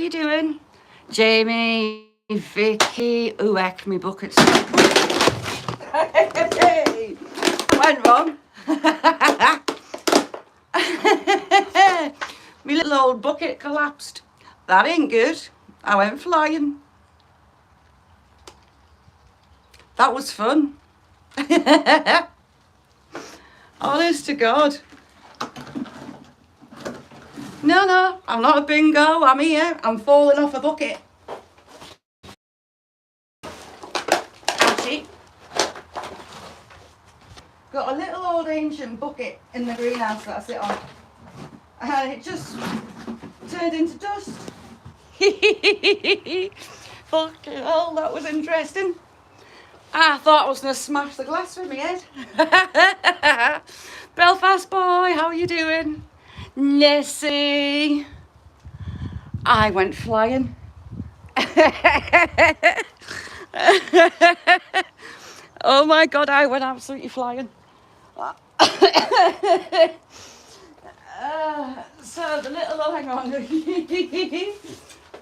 you doing? Jamie, Vicky, ooh, heck, me buckets. Went wrong. My little old bucket collapsed. That ain't good. I went flying. That was fun. Honest to God. No, I'm not a bingo. I'm here. I'm falling off a bucket. Ouchie. Got a little old ancient bucket in the greenhouse that I sit on. And it just turned into dust. Fucking hell, that was interesting. I thought I was going to smash the glass with my head. Belfast boy, how are you doing? Nessie. I went flying. Oh my God, I went absolutely flying. So the little, oh, hang on.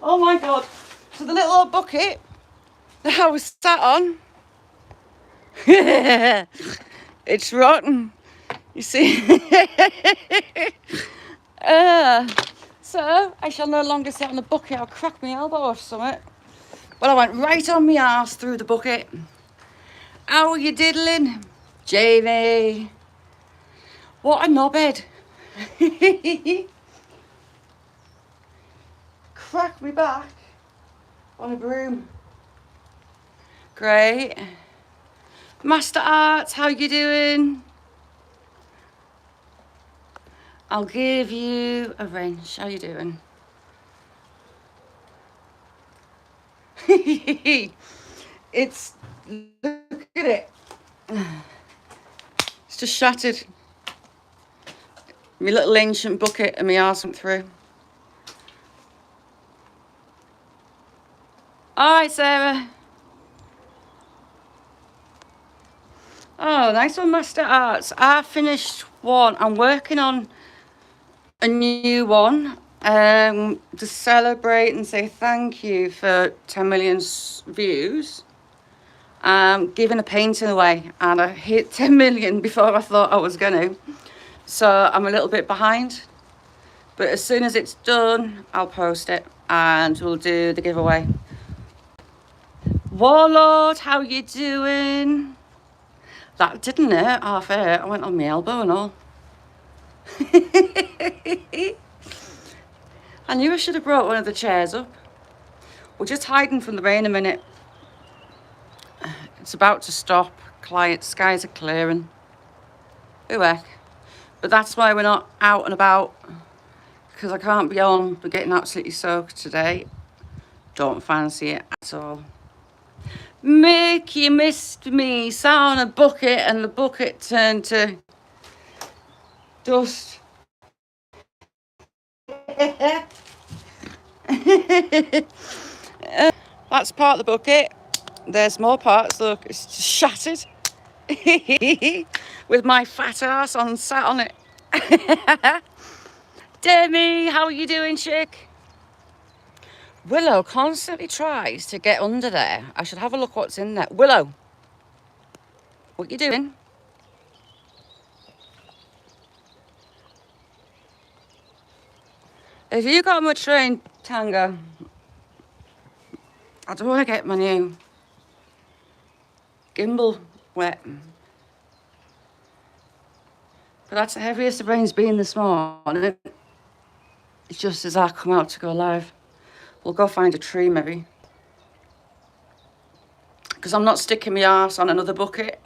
Oh my God. So the little old bucket that I was sat on, it's rotten, you see. So I shall no longer sit on the bucket. I'll crack my elbow or something. Well, I went right on my arse through the bucket. How are you diddling, Jamie? What a knobhead. Crack me back on a broom. Great. Master Arts, how you doing? I'll give you a wrench. How you doing? It's, look at it. It's just shattered. My little ancient bucket and my arse went through. Alright, Sarah. Oh, nice one, Master Arts. I finished one. I'm working on a new one to celebrate and say thank you for 10 million views. Giving a painting away, and I hit 10 million before I thought I was going to. So I'm a little bit behind. But as soon as it's done, I'll post it and we'll do the giveaway. Warlord, how you doing? That didn't hurt half hurt. I went on my elbow and all. I knew I should have brought one of the chairs up. We're just hiding from the rain a minute. It's about to stop. Skies are clearing. Ooh, heck. But that's why we're not out and about. Because I can't be on. We're getting absolutely soaked today. Don't fancy it at all. Mick, you missed me. Sat on a bucket and the bucket turned to dust. That's part of the bucket. There's more parts. Look, it's just shattered. With my fat ass sat on it. Demi, how are you doing, chick? Willow constantly tries to get under there. I should have a look what's in there. Willow, what you doing? Have you got much rain, Tango? I don't want to get my new gimbal wet. But that's the heaviest the rain's been this morning. It's just as I come out to go live. We'll go find a tree maybe. Because I'm not sticking my arse on another bucket.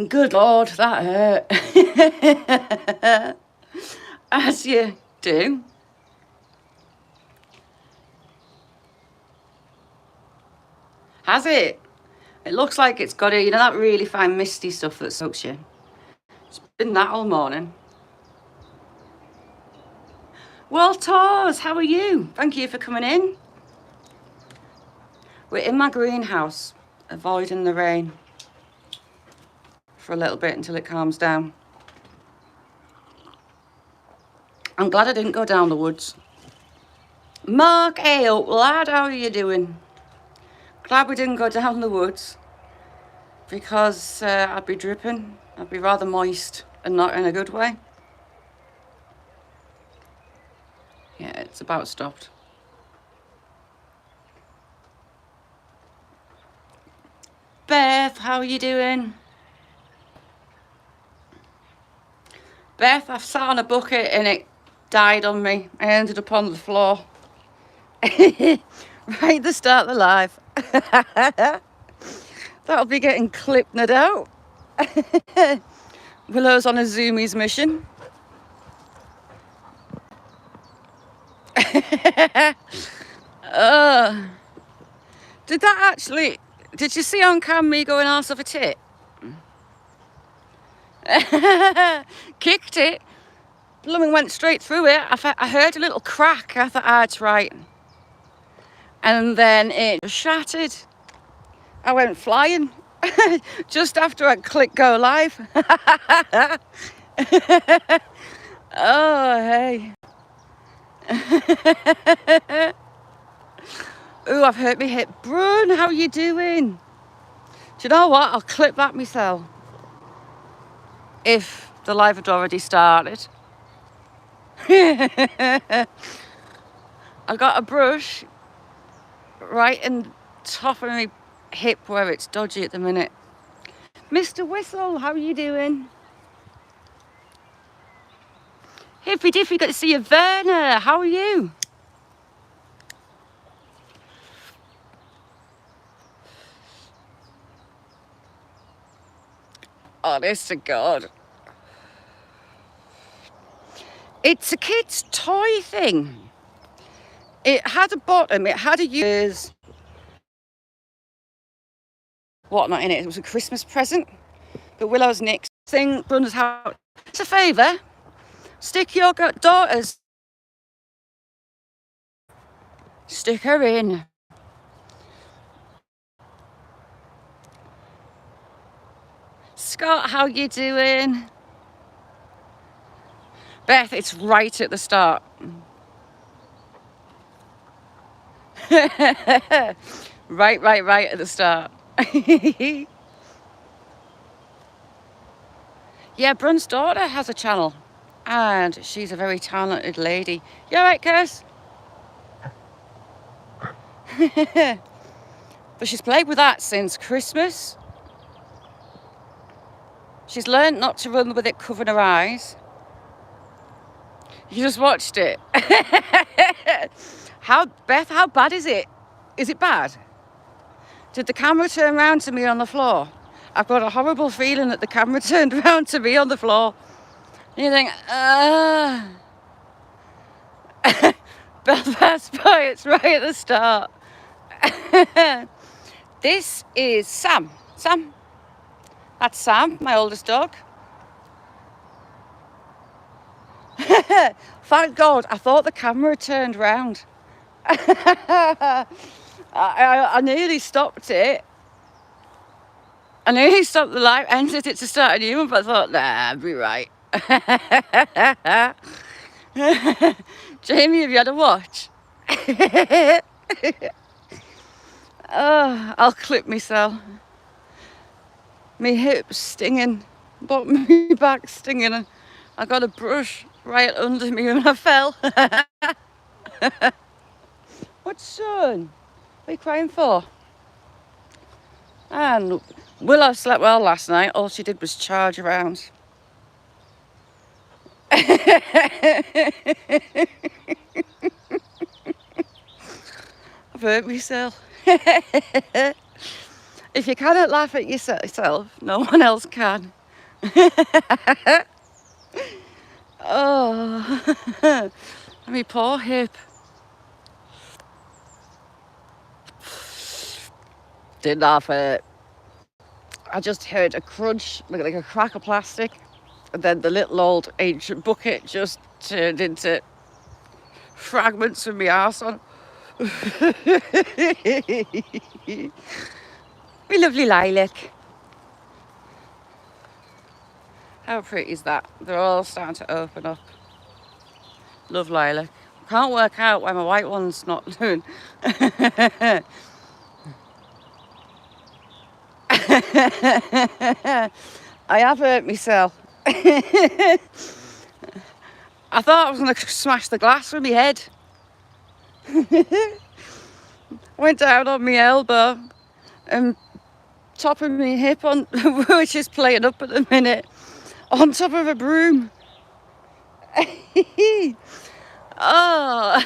Good Lord, that hurt. As you do. Has it? It looks like it's got it. You know that really fine misty stuff that soaks you? It's been that all morning. Well, Tors, how are you? Thank you for coming in. We're in my greenhouse, avoiding the rain for a little bit until it calms down. I'm glad I didn't go down the woods. Mark Ale, lad, how are you doing? Glad we didn't go down the woods because I'd be dripping. I'd be rather moist and not in a good way. Yeah, it's about stopped. Beth, how are you doing? Beth, I've sat on a bucket and it died on me. I ended up on the floor. Right at the start of the live. That'll be getting clipped, no doubt. Willow's on a Zoomies mission. Did you see on cam me going arse of a tit? Kicked it. Blooming went straight through it. I heard a little crack. I thought, it's right. And then it shattered. I went flying just after I clicked go live. Oh, hey. Ooh, I've hurt my hip. Brun, how are you doing? Do you know what? I'll clip that myself. If the live had already started. I got a brush right in top of my hip where it's dodgy at the minute. Mr. Whistle, how are you doing? Hippy Diffy, got to see you. Werner, how are you? Honest to God. It's a kid's toy thing. It had a bottom, it had a years whatnot in it. It was a Christmas present. But Willow's next thing, Brun's house. It's a favour. Stick your daughters. Stick her in. Scott, how you doing? Beth, it's right at the start. Right at the start. Yeah, Brun's daughter has a channel and she's a very talented lady. You alright, Kirst? But she's played with that since Christmas. She's learned not to run with it covering her eyes. You just watched it. Beth, how bad is it? Is it bad? Did the camera turn around to me on the floor? I've got a horrible feeling that the camera turned around to me on the floor. And you think, Belfast Boy, it's right at the start. This is Sam. Sam. That's Sam, my oldest dog. Thank God, I thought the camera turned round. I nearly stopped it. I nearly stopped the live, ended it to start a new one, but I thought, nah, I'll be right. Jamie, have you had a watch? Oh, I'll clip myself. My hips stinging, but my back stinging. And I got a brush right under me when I fell. What, son? What are you crying for? And Willow slept well last night. All she did was charge around. I've hurt myself. If you cannot laugh at yourself, no one else can. Oh, my poor hip. Didn't laugh at it. I just heard a crunch, like a crack of plastic, and then the little old ancient bucket just turned into fragments of my arsehole. My lovely lilac. How pretty is that? They're all starting to open up. Love lilac. Can't work out why my white one's not doing. I have hurt myself. I thought I was going to smash the glass with my head. Went down on my elbow and top of my hip, on which is playing up at the minute, on top of a broom. Oh.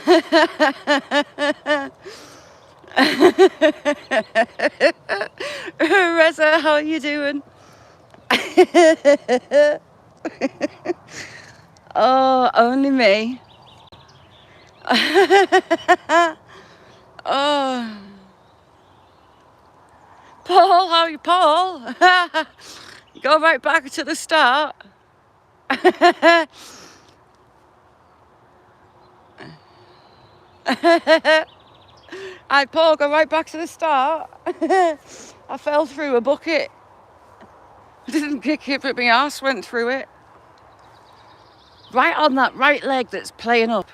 Reza, how are you doing? Oh, only me. Oh. Paul, how are you, Paul? Go right back to the start. Hi, Paul, go right back to the start. I fell through a bucket. I didn't kick it, but my arse went through it. Right on that right leg that's playing up.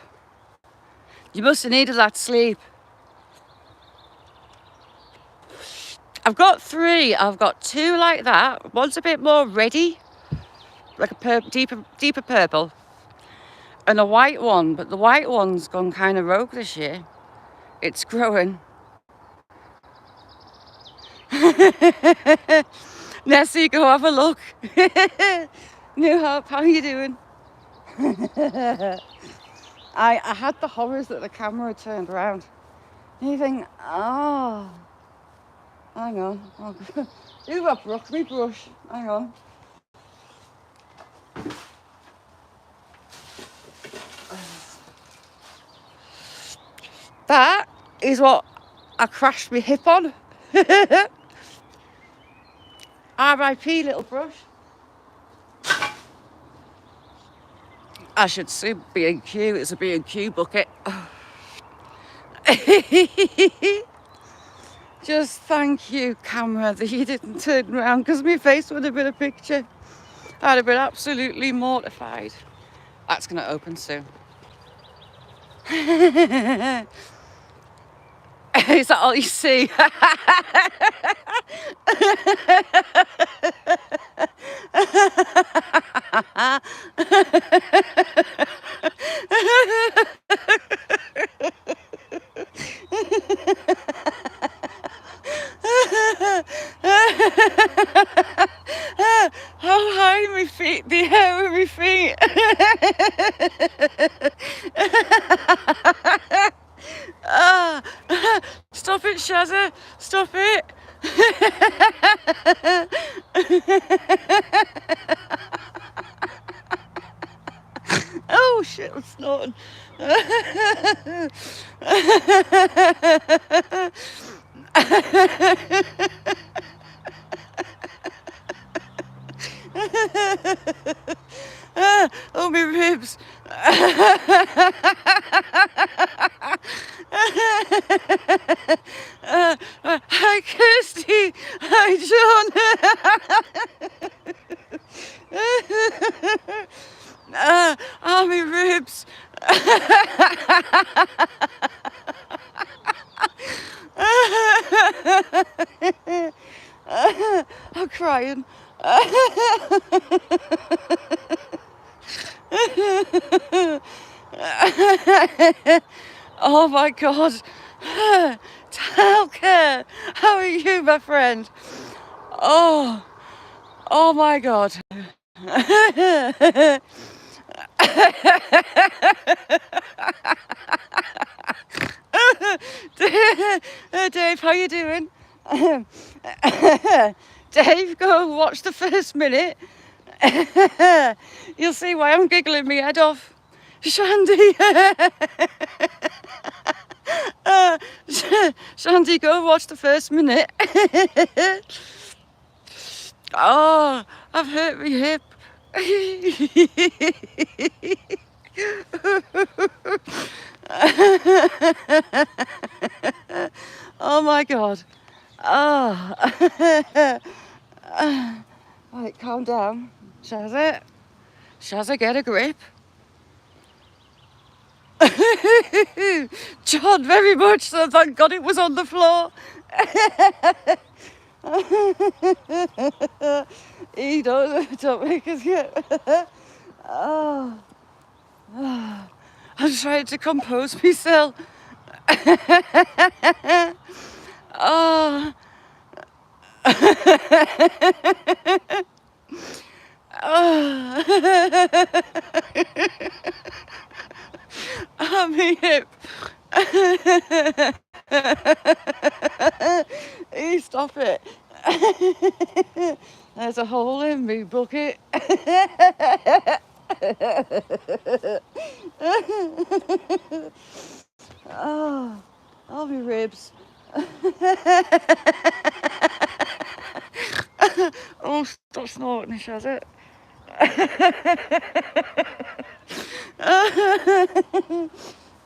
You must have needed that sleep. I've got 3. I've got 2 like that. One's a bit more reddy, like a deeper purple, and a white one. But the white one's gone kind of rogue this year. It's growing. Nessie, go have a look. New Hope, how are you doing? I had the horrors that the camera turned around. And you think, oh, hang on. Oh, you got me brush. Hang on. That is what I crashed my hip on. R.I.P. little brush. I should sue B&Q. It's a B&Q bucket. Just thank you, camera, that you didn't turn around, because my face would have been a picture. I'd have been absolutely mortified. That's going to open soon. Is that all you see? How high my feet, the hair of my feet. Stop it, Shazza. Stop it. Oh shit, I'm snorting. Oh, my ribs. Hi, Kirsty. Hi, John. Oh, my ribs. I'm crying. Oh my God. Talca, how are you, my friend? Oh my God. Dave, how you doing? Dave, go watch the first minute. You'll see why I'm giggling my head off. Shandy. Shandy, go watch the first minute. Oh, I've hurt my hip. Oh my God. Oh. Right, calm down. Shazza, get a grip. John, very much so. Thank God it was on the floor. He don't make us get. Oh, I'm trying to compose myself. Oh. Oh. I mean it. You stop it. There's a hole in me bucket. Oh, all my ribs. Oh, stop snorting, has it?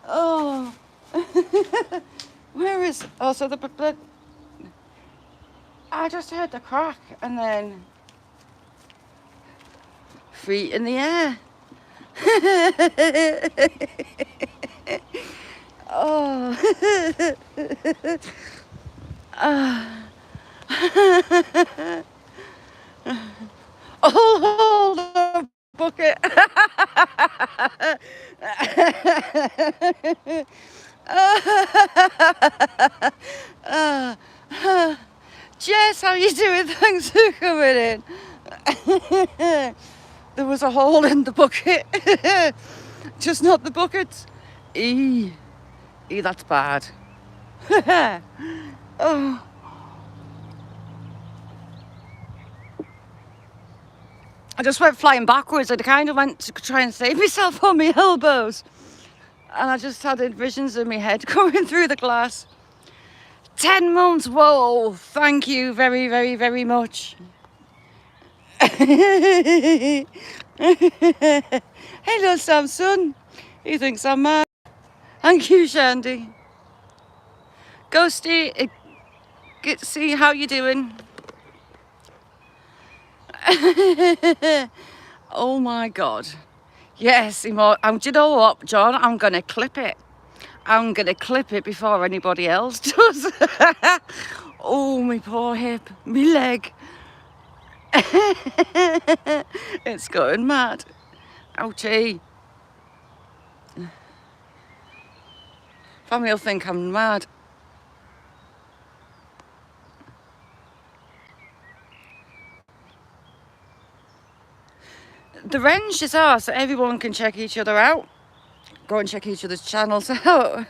Oh. Where is... Oh, so the blood... I just heard the crack and then... Feet in the air. Oh. Oh, the bucket. Jess, how you doing? Thanks for coming in. There was a hole in the bucket. Just not the bucket. That's bad. Oh. I just went flying backwards. I kind of went to try and save myself on my elbows. And I just had visions of my head coming through the glass. 10 months, whoa, thank you very, very, very much. Hello, Samson. He thinks I'm mad. Thank you, Shandy. Ghosty, see how you doing. Oh my God. Yes, do you know what, John? I'm going to clip it. I'm going to clip it before anybody else does. Oh, my poor hip, my leg. It's going mad. Ouchie. Family will think I'm mad. The wrenches are so everyone can check each other out. Go and check each other's channels out.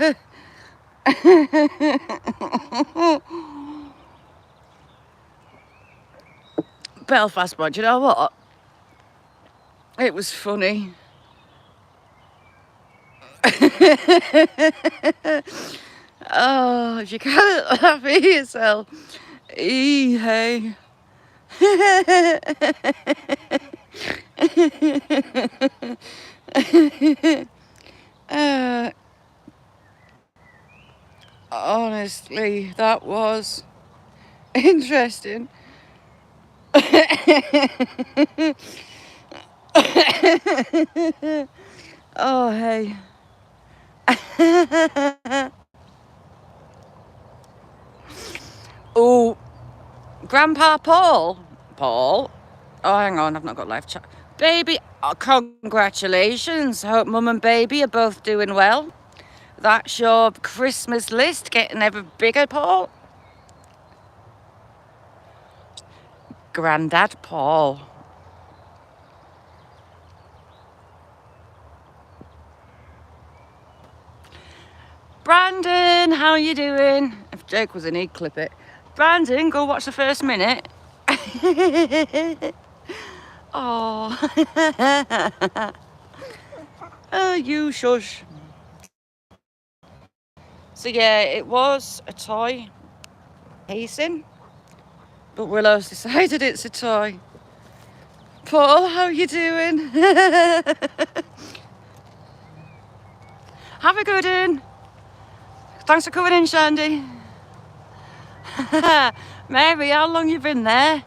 Belfast, but you know what? It was funny. Oh, if you can't laugh at yourself. Hey. Honestly, that was interesting. Oh, hey. Oh, Grandpa Paul. Oh, hang on, I've not got live chat. Baby, congratulations. Hope Mum and Baby are both doing well. That's your Christmas list getting ever bigger, Paul. Grandad Paul. Brandon, how you doing? If Jake was in, he'd clip it. Brandon, go watch the first minute. Oh. Oh, you shush. So yeah, it was a toy pacing, but Willow's decided it's a toy. Paul, how you doing? Have a good one. Thanks for coming in, Shandy. Mary, how long you been there?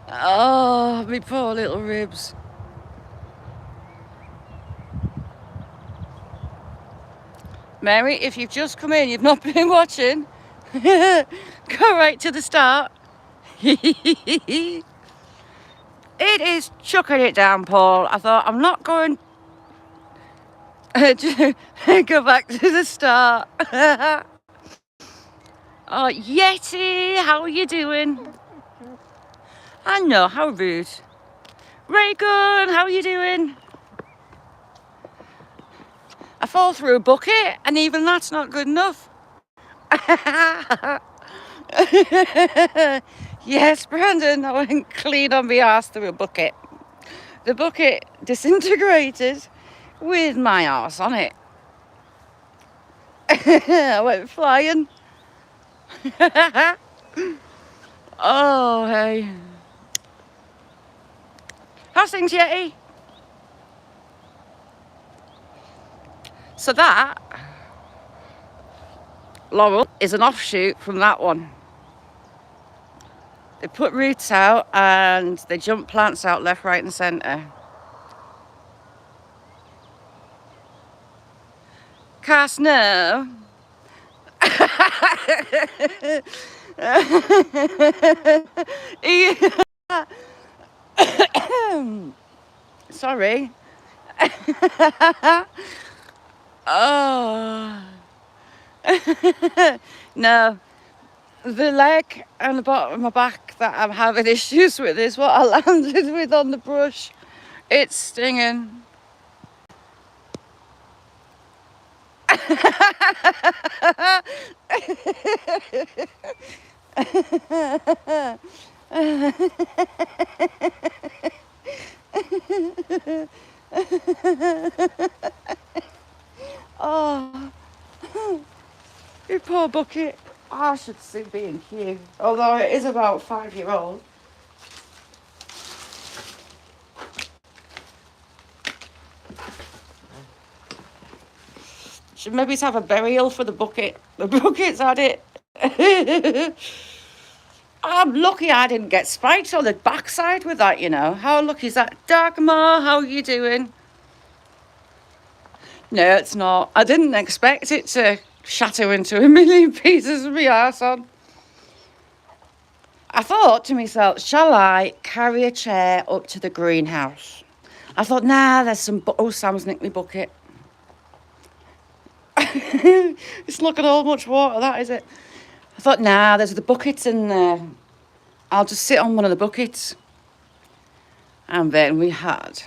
Oh, me poor little ribs. Mary, if you've just come in, you've not been watching, go right to the start. It is chucking it down, Paul. I thought I'm not going to go back to the start. Oh, Yeti, how are you doing? I know, how rude. Raygun, how are you doing? I fall through a bucket, and even that's not good enough. Yes, Brandon, I went clean on my arse through a bucket. The bucket disintegrated with my arse on it. I went flying. Oh, hey. How's things, Yeti? So that, Laurel, is an offshoot from that one. They put roots out and they jump plants out left, right and centre. Cass, no. Sorry. Oh. No. The leg and the bottom of my back that I'm having issues with is what I landed with on the brush. It's stinging. Oh, you poor bucket. I should soon be in queue, although it is about 5-year-old. Should maybe have a burial for the bucket. The bucket's had it. I'm lucky I didn't get spiked on the backside with that, you know. How lucky is that? Dagmar, how are you doing? No, it's not. I didn't expect it to shatter into a million pieces with my arse on. I thought to myself, shall I carry a chair up to the greenhouse? I thought, nah, there's some... Oh, Sam's nicked my bucket. It's not going to hold much water, that, is it? I thought, nah, there's the buckets in there. I'll just sit on one of the buckets. And then we had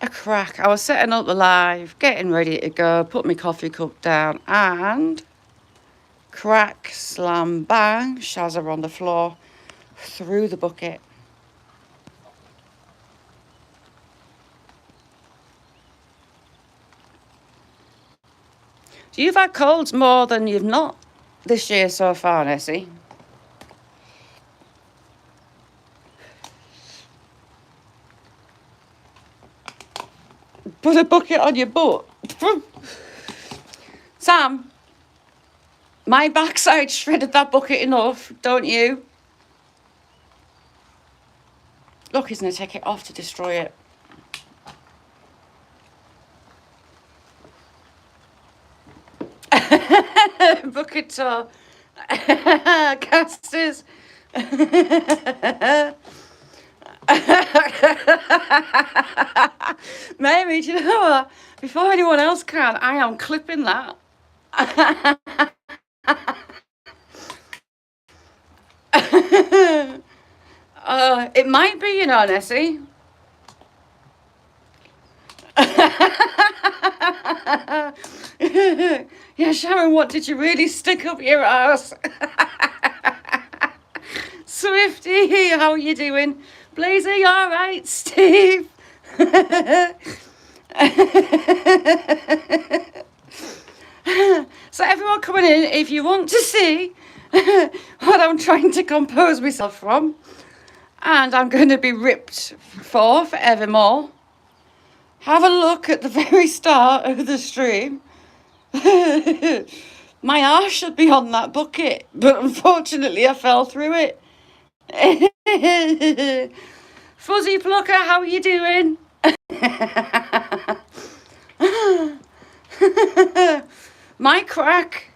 a crack. I was setting up the live, getting ready to go, put my coffee cup down, and crack, slam, bang, Shazza on the floor, through the bucket. So you've had colds more than you've not this year so far, Nessie. Put a bucket on your butt. Sam, my backside shredded that bucket enough, don't you? Look, he's going to take it off to destroy it. Bucket toe. Casters. Mary, do you know what? Before anyone else can, I am clipping that. It might be, you know, Nessie. Yeah, Sharon, what did you really stick up your ass? Swifty, how are you doing? Blazer, you all right? Steve? So everyone coming in, if you want to see what I'm trying to compose myself from, and I'm going to be ripped for forevermore, have a look at the very start of the stream. My arse should be on that bucket, but unfortunately I fell through it. Fuzzy Plucker, how are you doing? My crack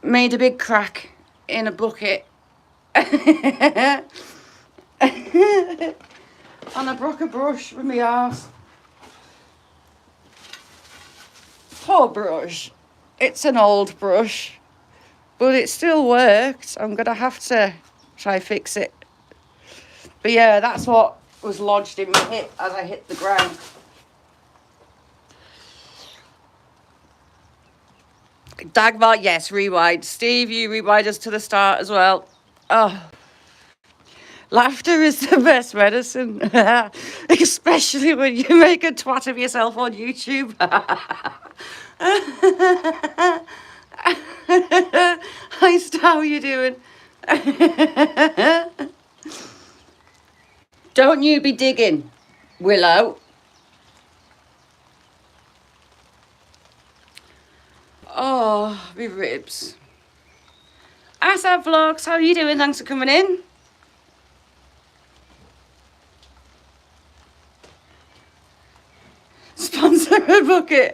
made a big crack in a bucket. And I broke a brush with my arse. Poor brush. It's an old brush, but it still worked. I'm gonna have to try fix it. But yeah, that's what was lodged in my hip as I hit the ground. Dagmar, yes, rewind. Steve, you rewind us to the start as well. Oh, laughter is the best medicine, especially when you make a twat of yourself on YouTube. Hi, Star, how are you doing? Don't you be digging, Willow. Oh, my ribs. Asap Vlogs, how are you doing? Thanks for coming in. Sponsor a bucket.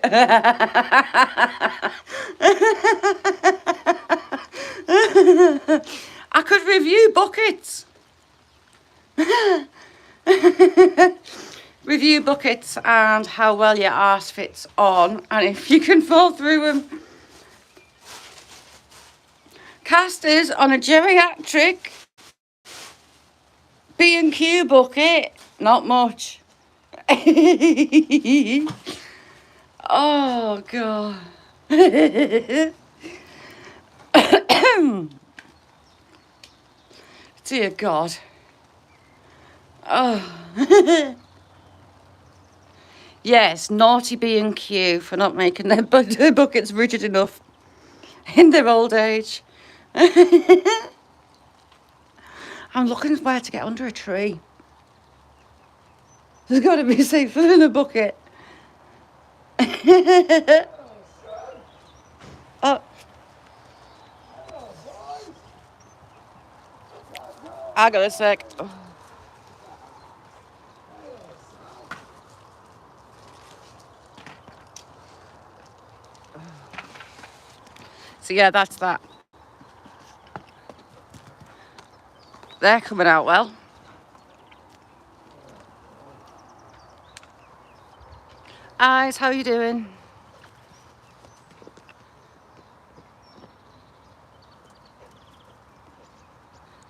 I could review buckets. Review buckets and how well your arse fits on, and if you can fall through them. Casters on a geriatric B&Q bucket, not much. Oh God. Dear God. Oh. Yes, naughty B&Q for not making their buckets rigid enough in their old age. I'm looking where to get under a tree. There's got to be safer than a bucket. Oh. I got a sec. Oh. So yeah, that's that. They're coming out well. Eyes, how you doing?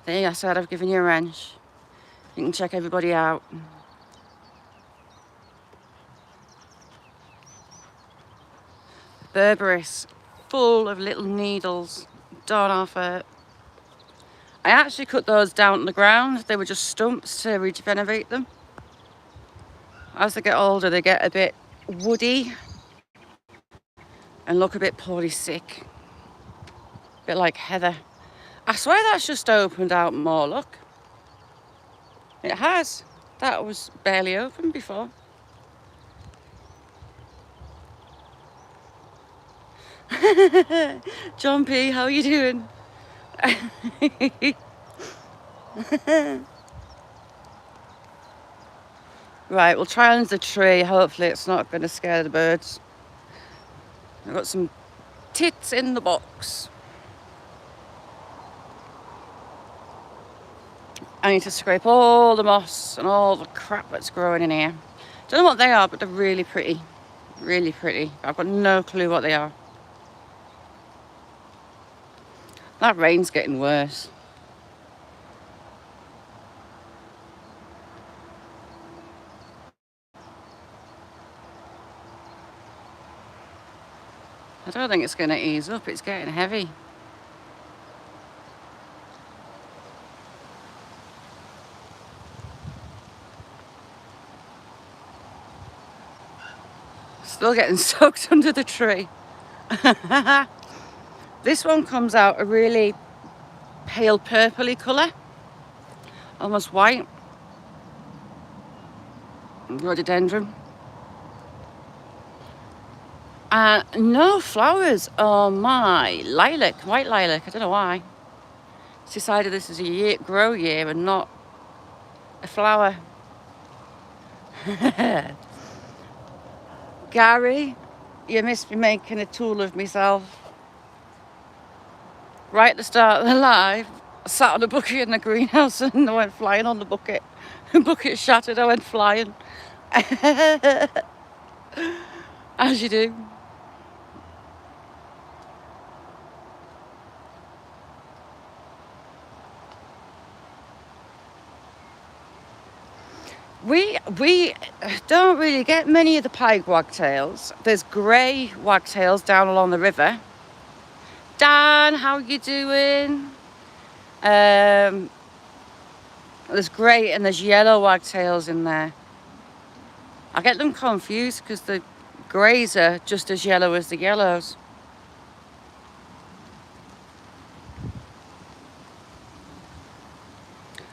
There, I said I've given you a wrench. You can check everybody out. Berberis, full of little needles. Don't offer it. I actually cut those down to the ground. They were just stumps to regenerate them. As they get older, they get a bit woody and look a bit poorly sick. A bit like heather. I swear that's just opened out more, look. It has. That was barely open before. John P, how are you doing? Right, we'll try under the tree. Hopefully it's not going to scare the birds. I've got some tits in the box. I need to scrape all the moss and all the crap that's growing in here. Don't know what they are, but they're really pretty. Really pretty. I've got no clue what they are. That rain's getting worse. I don't think it's going to ease up. It's getting heavy. Still getting soaked under the tree. This one comes out a really pale purpley colour. Almost white. Rhododendron. No flowers on my lilac, white lilac. I don't know why. decided this is a grow year and not a flower. Gary, you must be making a tool of myself. Right at the start of the live, I sat on a bucket in the greenhouse and I went flying on the bucket. The bucket shattered, I went flying. As you do. We don't really get many of the pied wagtails. There's grey wagtails down along the river. Dan, how are you doing? There's grey and there's yellow wagtails in there. I get them confused because the greys are just as yellow as the yellows.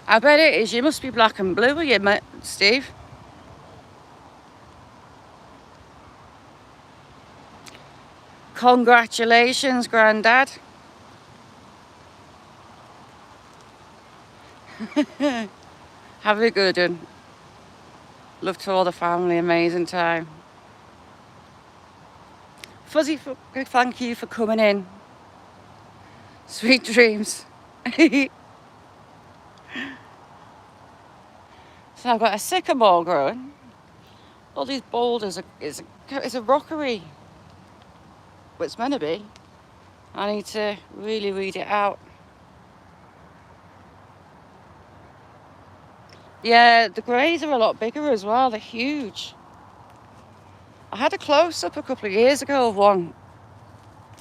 I bet it is. You must be black and blue, are you, Steve? Congratulations, Grandad. Have a good one. Love to all the family. Amazing time. Fuzzy, thank you for coming in. Sweet dreams. So I've got a sycamore growing. All these boulders it's a rockery. But it's meant to be. I need to really weed it out. Yeah, the greys are a lot bigger as well. They're huge. I had a close-up a couple of years ago of one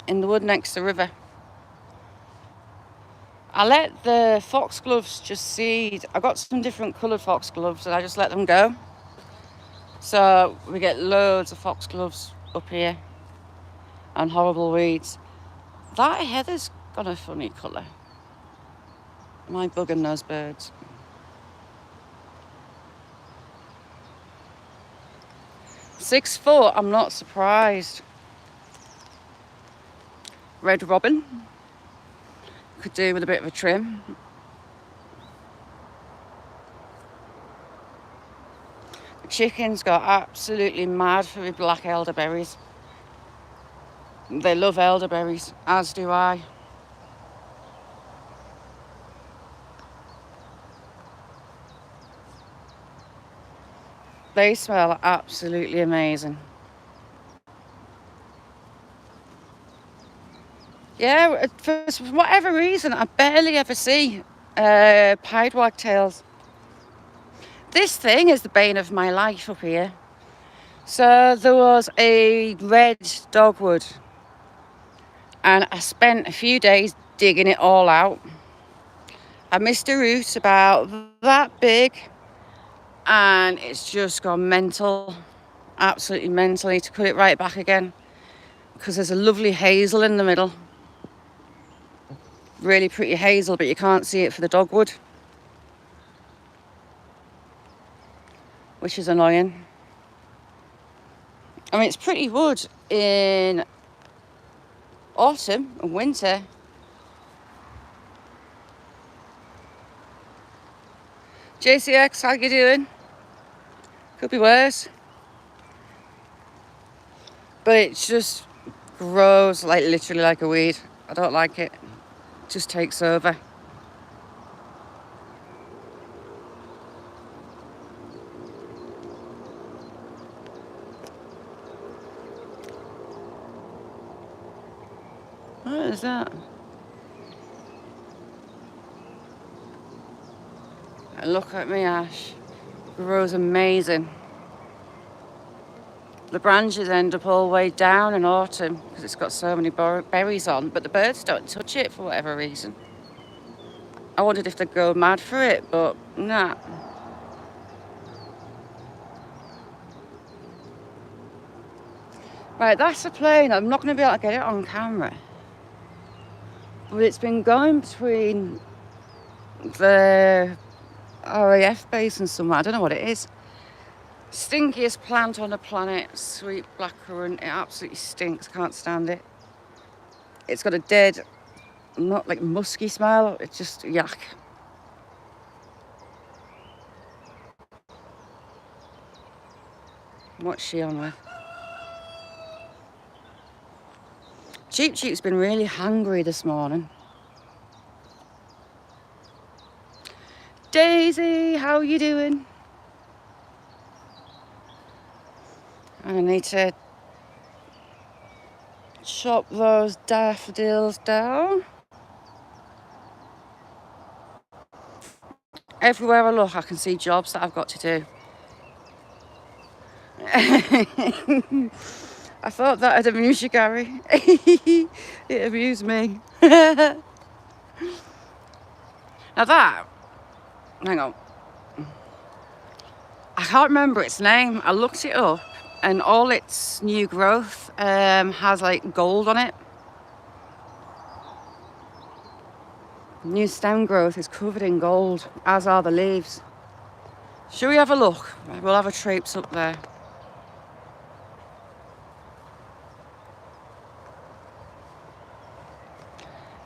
in the wood next to the river. I let the foxgloves just seed. I got some different coloured foxgloves and I just let them go. So we get loads of foxgloves up here and horrible weeds. That heather's got a funny colour. Am I bugging those birds? Six foot, I'm not surprised. Red robin. Could do with a bit of a trim. The chickens got absolutely mad for the black elderberries. They love elderberries, as do I. They smell absolutely amazing. Yeah, for whatever reason, I barely ever see pied wagtails. This thing is the bane of my life up here. So there was a red dogwood and I spent a few days digging it all out. I missed a root about that big and it's just gone mental, absolutely mental. I need to put it right back again because there's a lovely hazel in the middle. Really pretty hazel, but you can't see it for the dogwood, which is annoying. I mean, it's pretty wood in autumn and winter. JCX, how you doing? Could be worse. But it just grows like literally like a weed. I don't like it. It just takes over. What is that? And look at me, ash. Grows amazing. The branches end up all the way down in autumn because it's got so many berries on, but the birds don't touch it for whatever reason. I wondered if they'd go mad for it, but nah. Right, that's the plane. I'm not going to be able to get it on camera. But it's been going between the RAF base and somewhere. I don't know what it is. Stinkiest plant on the planet, sweet blackcurrant. It absolutely stinks. Can't stand it. It's got a dead not like musky smell. It's just yuck. What's she on with? Cheap Cheap's been really hungry this morning. Daisy, how are you doing? I need to chop those daffodils down. Everywhere I look, I can see jobs that I've got to do. I thought that would amuse you, Gary. It amused me. Now that, hang on. I can't remember its name. I looked it up and all its new growth has like gold on it. New stem growth is covered in gold, as are the leaves. Shall we have a look? We'll have a traipse up there.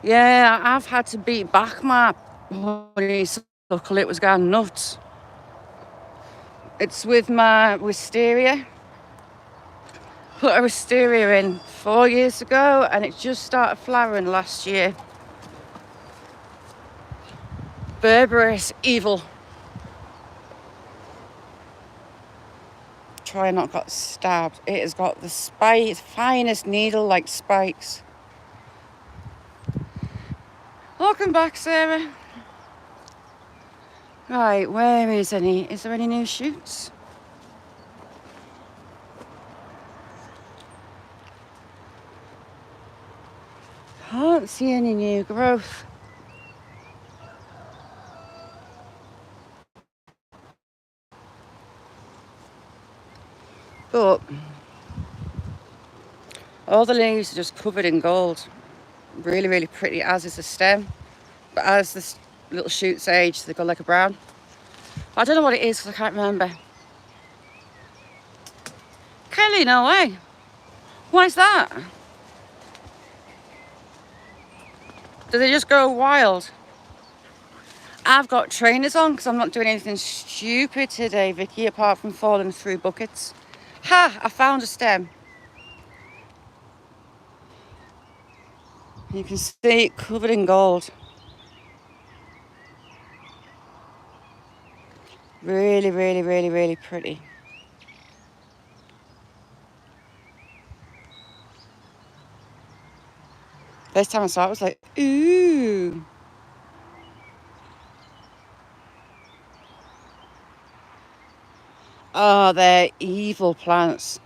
Yeah, I've had to beat back my honeysuckle. It was going nuts. It's with my wisteria. Put a wisteria in 4 years ago and it just started flowering last year. Berberis, evil. Try not got stabbed. It has got the finest needle-like spikes. Welcome back, Sarah. Right, is there any new shoots? Can't see any new growth. But all the leaves are just covered in gold. Really, really pretty, as is the stem. But as the little shoots age, they go like a brown. I don't know what it is because I can't remember. Kelly, no way. Why's that? Do they just go wild? I've got trainers on because I'm not doing anything stupid today, Vicky, apart from falling through buckets. Ha! I found a stem. You can see it covered in gold. Really, really, really, really pretty. First time I saw it, I was like, ooh. Oh, they're evil plants.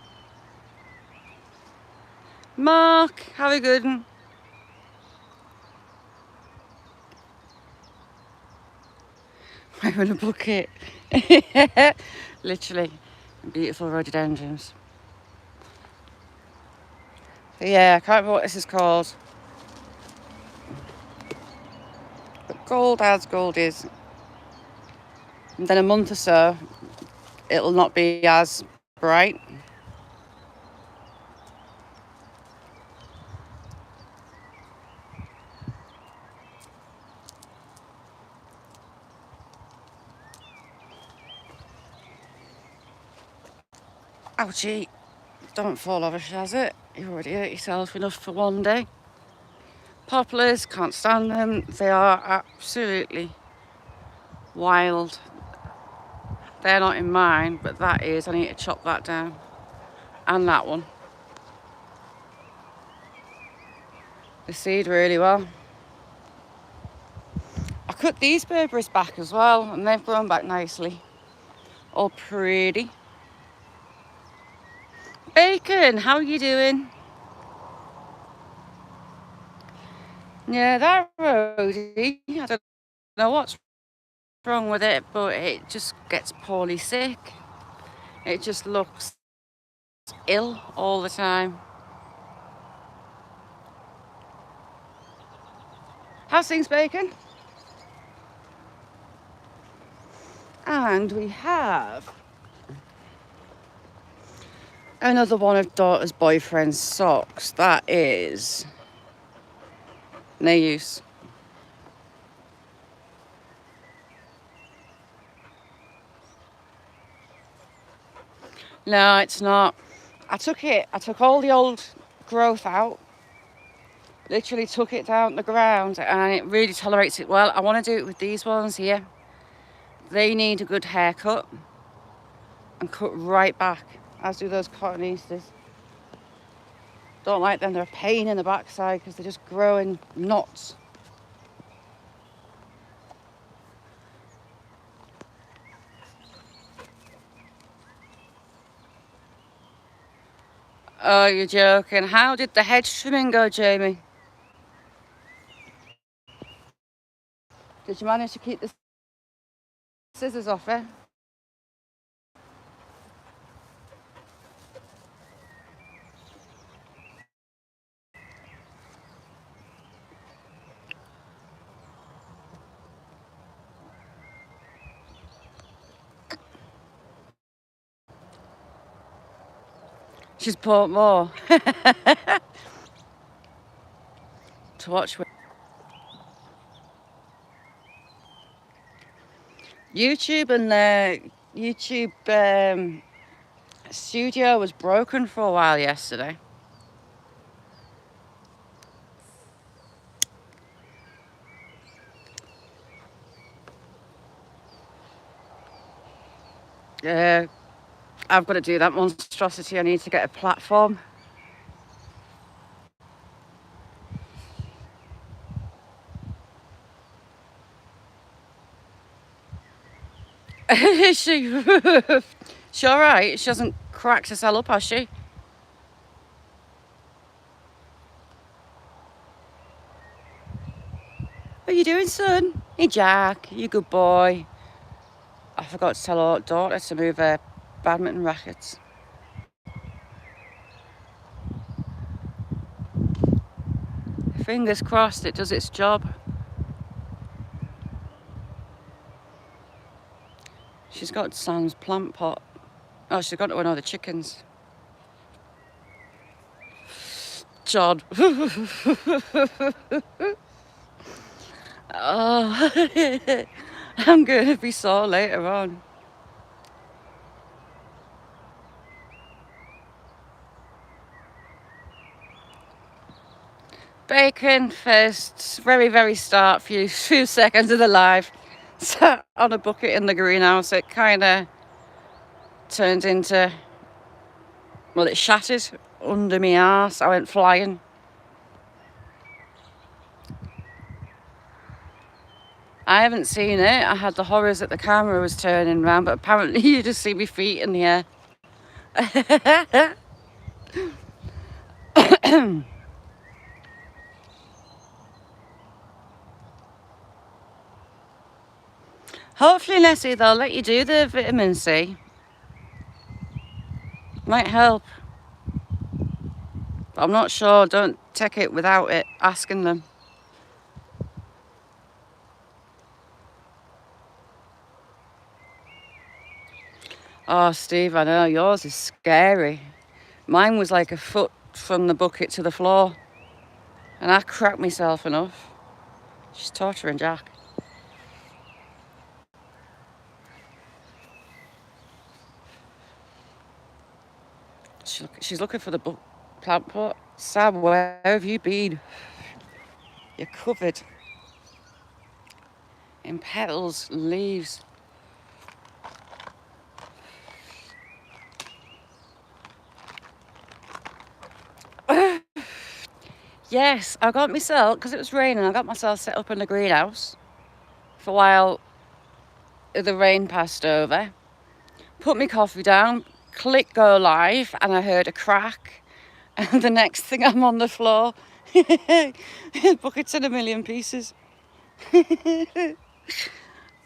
Mark, have a good one. I'm in a bucket. Literally, beautiful rhododendrons. But yeah, I can't remember what this is called. But gold as gold is. And then a month or so, it'll not be as bright. Ouchie, don't fall over, Shazza. You've already hurt yourself enough for one day. Poplars, can't stand them. They are absolutely wild. They're not in mine, but that is. I need to chop that down. And that one. They seed really well. I cut these berberis back as well, and they've grown back nicely. All pretty. Bacon, how are you doing? Yeah, that roadie, I don't know what's wrong with it, but it just gets poorly sick. It just looks ill all the time. How's things, Bacon? And we have another one of daughter's boyfriend's socks. That is No use. No, it's not. I took all the old growth out, literally took it down the ground, and it really tolerates it well. I want to do it with these ones here. They need a good haircut and cut right back, as do those cotoneasters. Don't like them, they're a pain in the backside because they're just growing knots. Oh, you're joking. How did the hedge trimming go, Jamie? Did you manage to keep the scissors off her? She's bought more to watch with. YouTube and the YouTube studio was broken for a while yesterday. I've got to do that monstrosity. I need to get a platform. Is she? She all right? She hasn't cracked herself up, has she? What are you doing, son? Hey, Jack, you good boy. I forgot to tell our daughter to move her badminton rackets. Fingers crossed it does its job. She's got Sam's plant pot. Oh, she's got one of the chickens. John. Oh, I'm going to be sore later on. Bacon first, very, very start, few seconds of the live. Sat on a bucket in the greenhouse. It kind of turned into, well, it shattered under my arse. I went flying. I haven't seen it. I had the horrors that the camera was turning around, but apparently you just see my feet in the air. Hopefully, Nessie, they'll let you do the vitamin C. Might help. But I'm not sure. Don't take it without it asking them. Oh, Steve, I know. Yours is scary. Mine was like a foot from the bucket to the floor. And I cracked myself enough. She's torturing Jack. She's looking for the plant pot. Sam, where have you been? You're covered in petals and leaves. Yes, I got myself, because it was raining, I got myself set up in the greenhouse for a while the rain passed over. Put my coffee down, click go live, and I heard a crack. And the next thing I'm on the floor, bucket's in a million pieces.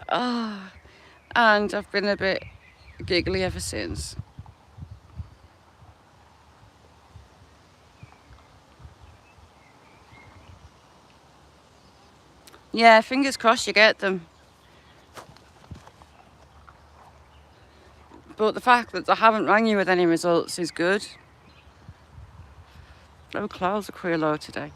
Oh, and I've been a bit giggly ever since. Yeah, fingers crossed you get them. But the fact that I haven't rang you with any results is good. Oh, clouds are quite low today.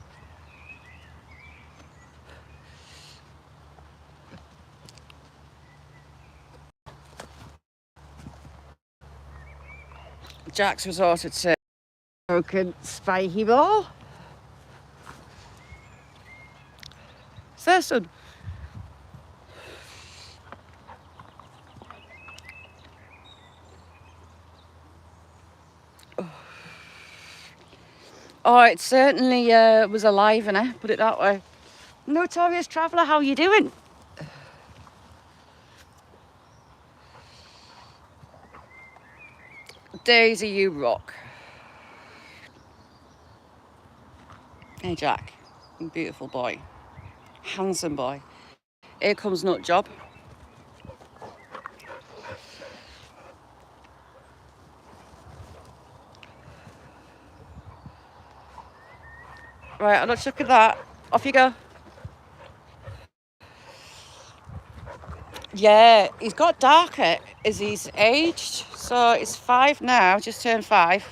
Jack's resorted to broken spiky ball. It's there, son. Oh, it certainly was alive, innit? Put it that way. Notorious Traveller, how you doing? Daisy, you rock. Hey, Jack. Beautiful boy. Handsome boy. Here comes Nut Job. Right, let's look at that. Off you go. Yeah, he's got darker as he's aged. So he's 5 now, just turned 5.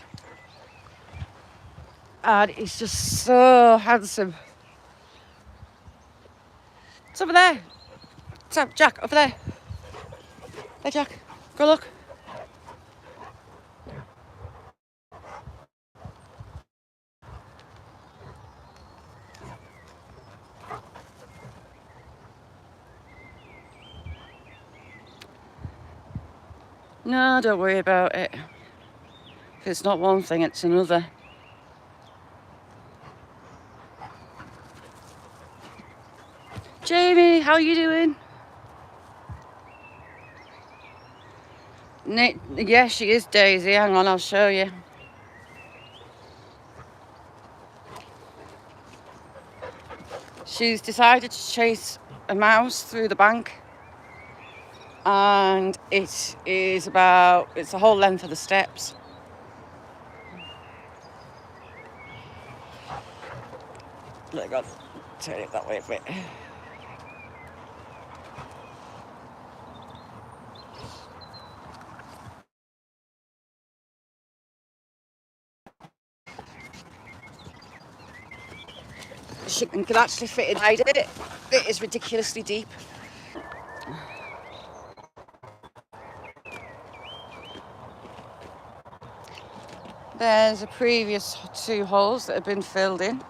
And he's just so handsome. It's over there. It's up, Jack, over there. There, Jack. Go look. No, don't worry about it. If it's not one thing, it's another. Jamie, how you doing? Yeah, she is Daisy. Hang on, I'll show you. She's decided to chase a mouse through the bank. And it's the whole length of the steps. Let go, turn it that way a bit. She can actually fit inside it. It is ridiculously deep. There's a previous 2 holes that have been filled in.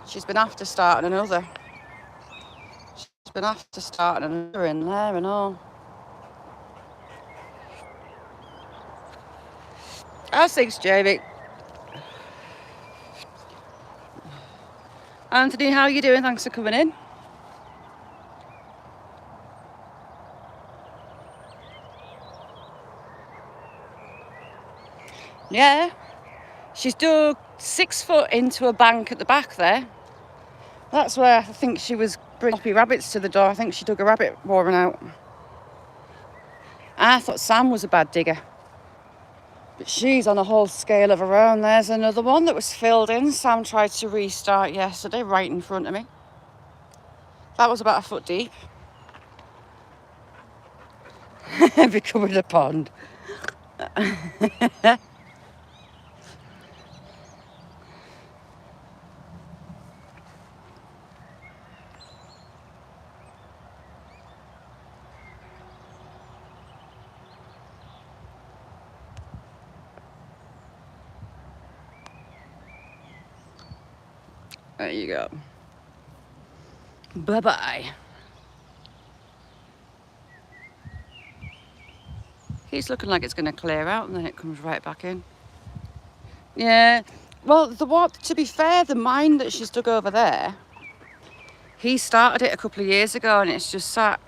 She's been after starting another. She's been after starting another in there and all. How's things, Jamie? Anthony, how are you doing? Thanks for coming in. Yeah, she's dug 6 foot into a bank at the back there. That's where I think she was bringing rabbits to the door. I think she dug a rabbit warren out. I thought Sam was a bad digger. But she's on a whole scale of her own. There's another one that was filled in. Sam tried to restart yesterday right in front of me. That was about 1 foot deep. Becoming a pond. There you go. Bye-bye. It's looking like it's going to clear out and then it comes right back in. Yeah. Well, to be fair, the mine that she's dug over there, he started it a couple of years ago and it's just sat.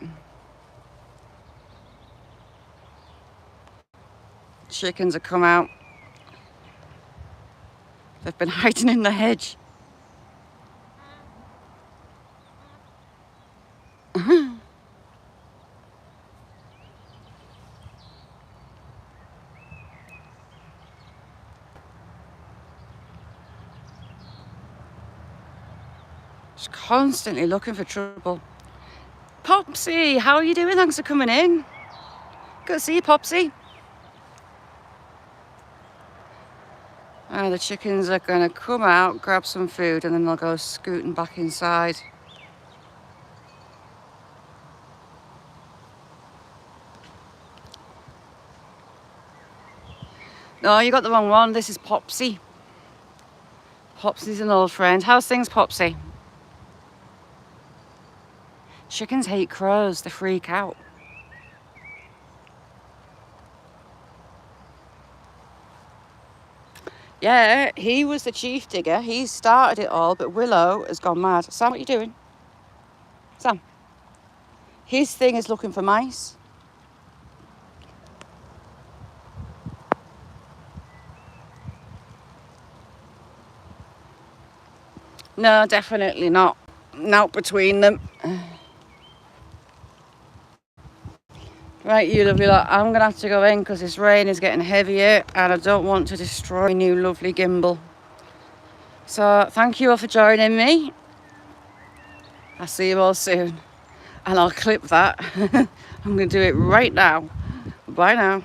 Chickens have come out. They've been hiding in the hedge. She's constantly looking for trouble. Popsy, how are you doing? Thanks for coming in. Good to see you, Popsy. The chickens are going to come out, grab some food, and then they'll go scooting back inside. No, you got the wrong one. This is Popsy. Popsy's an old friend. How's things, Popsy? Chickens hate crows. They freak out. Yeah, he was the chief digger. He started it all, but Willow has gone mad. Sam, what are you doing? Sam. His thing is looking for mice. No, definitely not. Not between them. Right, you lovely lot. I'm going to have to go in because this rain is getting heavier and I don't want to destroy my new lovely gimbal. So, thank you all for joining me. I'll see you all soon. And I'll clip that. I'm going to do it right now. Bye now.